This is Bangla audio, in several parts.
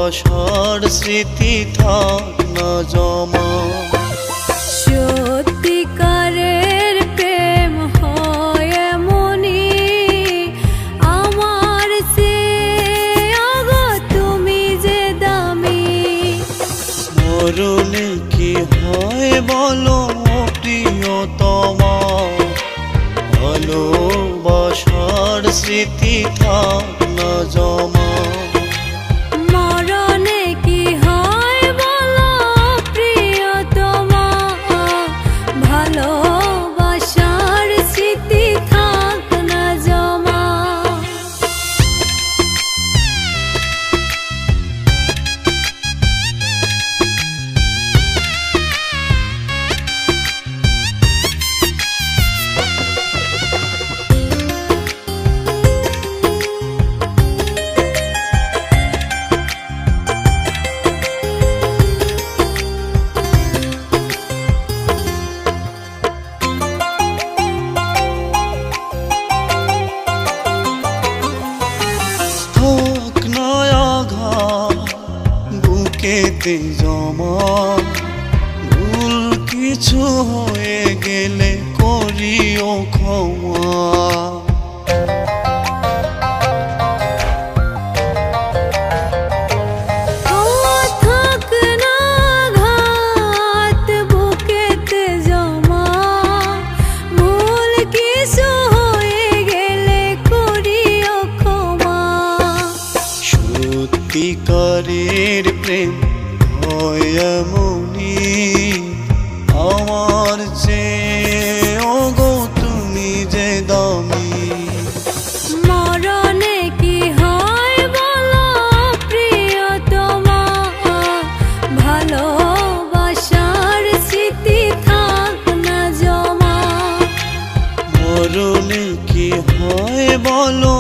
ভালোবাসার স্মৃতি থাক না জমা। সত্যিকারের প্রেম হয় এমনি আমার সে আগো তুমি যে দামি। মরণে কি হয় বলো প্রিয়তমা, ভালোবাসার স্মৃতি থাক না জমা। মরণে কি হয় বলো প্রিয়তমা, ভালোবাসার স্মৃতি থাক না জমা। থাক না আঘাত বুকেতে জমা, ভুল কিছু হয়ে গেলে করিও ক্ষমা। থাক না আঘাত বুকেতে জমা, ভুল কিছু হয়ে গেলে করিও ক্ষমা। সত্যিকারের প্রেম হয় এমনি আমার চেয়ে ওগো তুমি যে দামি। মরণে কি হয় বলো প্রিয়তমা, ভালোবাসার স্মৃতি থাক না জমা। মরণে কি হয় বলো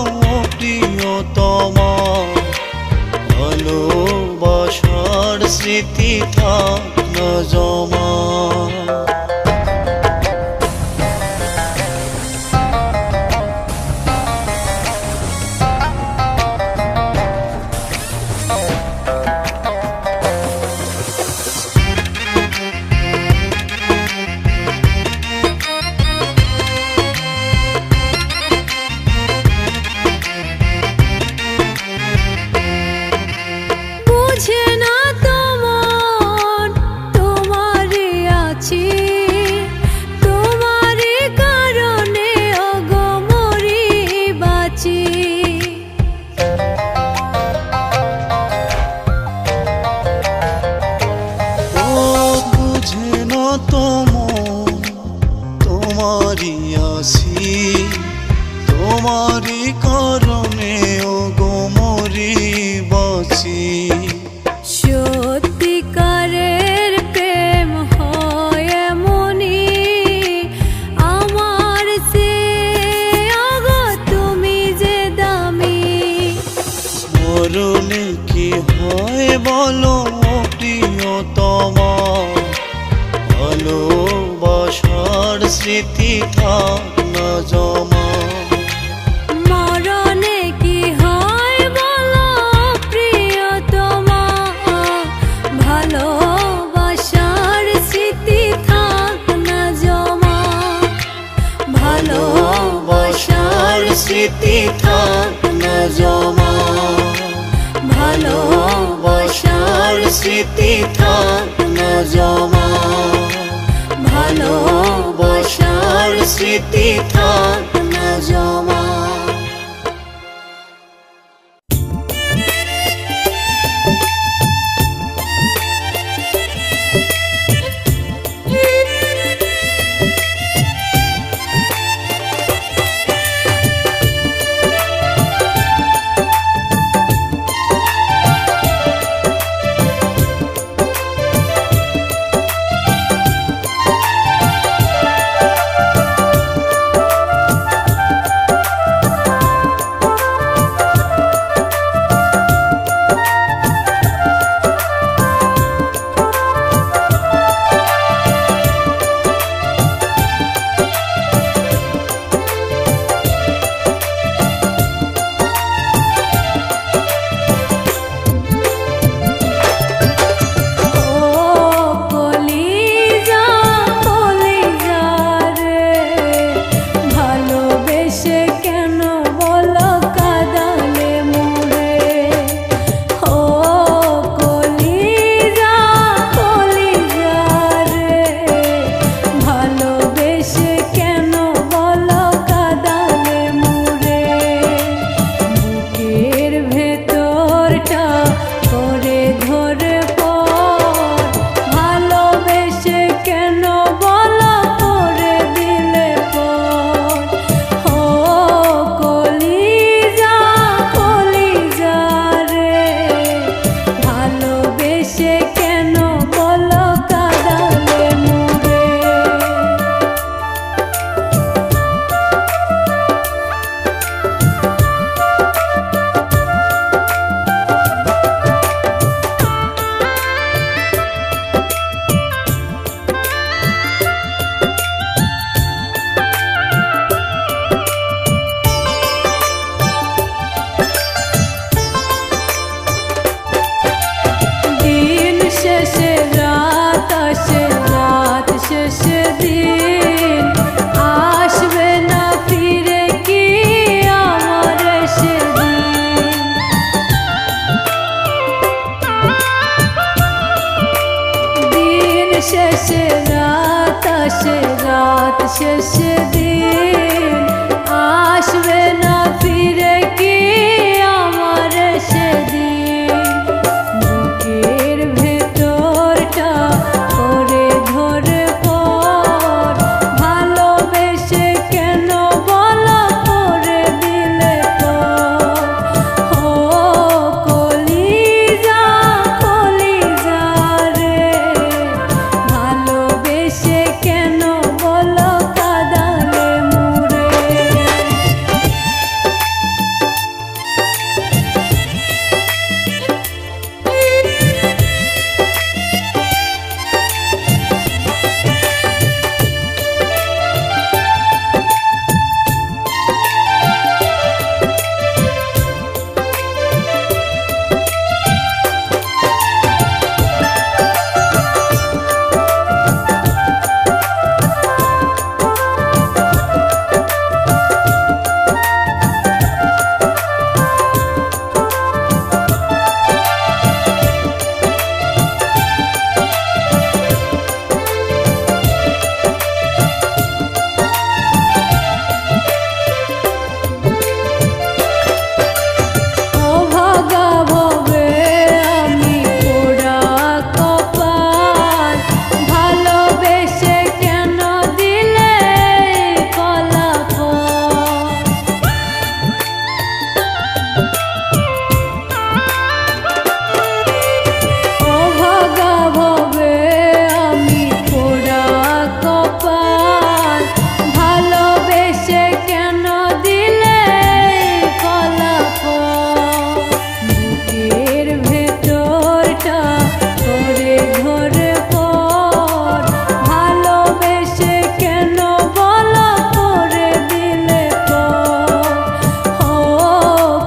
প্রিয়তমা, ভালোবাসার স্মৃতি থাক না জমা। বুঝে না তো মন তোমারই আছি, তোমারই কারণে ওগো মরি বাঁচি। ও বুঝে না তো মন তোমারই আছি, তোমারই কারণে ওগো মরি বাঁচি। সত্যিকারের প্রেম হয় এমনি আমার সে আগো তুমি যে দামি। মরণে কি হয় বলো প্রিয়তমা, ভালোবাসার স্মৃতি থাক না জমা। মরণে কি হয় বলো প্রিয়তমা, ভালোবাসার স্মৃতি থাক না জমা। ভালোবাসার স্মৃতি থাক না জমা। ভালোবাসার স্মৃতি থাক না জমা। ভালোবাসার স্মৃতি থাক না জমা। শেষে রাত আসে, রাত শেষে দিন আসবে না ফিরে কি আমার সেদিন। বুকের ভেতরটা করে ধরে পর ভালোবেসে কেন বলা করে দিলে পর। ও কলিজা কলিজা রে, ভালোবেসে কেন বলো কাঁদালে মুরে। অভাগা ভবে আমি পোড়া কপাল, ভালোবেসে কেন দিলে ফলাফল। অভাগা ভবে আমি পোড়া কপাল, ভালোবেসে কেন দিলে ফলাফল। বুকের ভেতরটা করে ঘরে পর ভালোবেসে কেন বলা করে দিলে পর। ও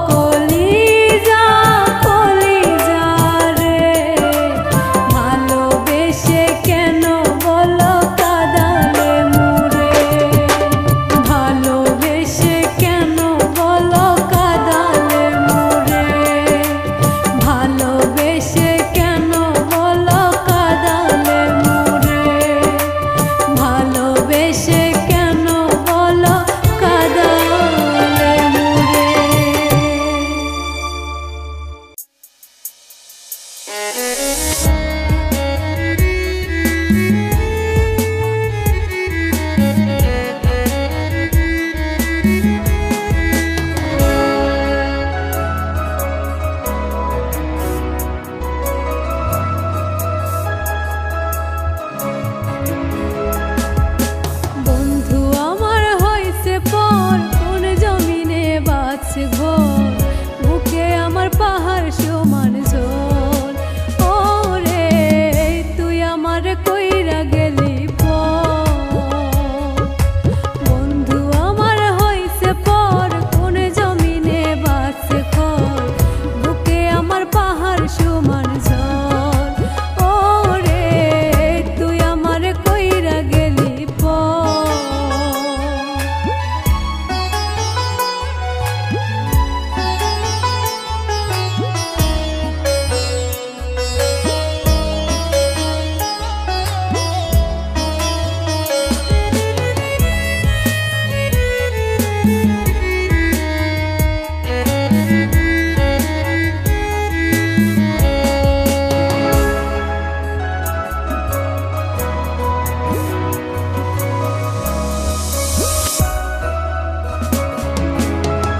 কলিজা কলিজা রে, ভালোবেসে কেন বলো কাঁদালে মুরে। ভালোবেসে কেন বলো কাঁদালে মুরে। ভালোবেসে কেন বলো কাঁদালে মুরে। ভালোবেসে কেন বলো কাঁদালে মুরে। বন্ধু আমার হইছে পর কোন জমিনে বাছে ঘর, বুকে আমার পাহাড় সমান ঝোল। ও রে তুই আমার কইরা গেলি পর। বন্ধু আমার হইছে পর কোন জমিনে বাছে ঘর, বুকে আমার পাহাড় সমান ঝোল। ও রে তুই আমার কইরা গেলি পর।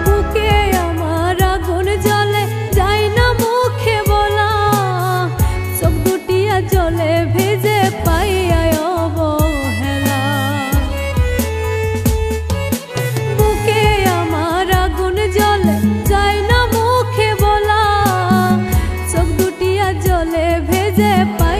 বুকে আমার আগুন জ্বলে যায় না মুখে বলা, চোখ দুটিয়া জলে ভেজে পাইয়া অবহেলা। বুকে আমার আগুন জ্বলে যায় না মুখে বলা, চোখ দুটিয়া জলে ভেজে পাই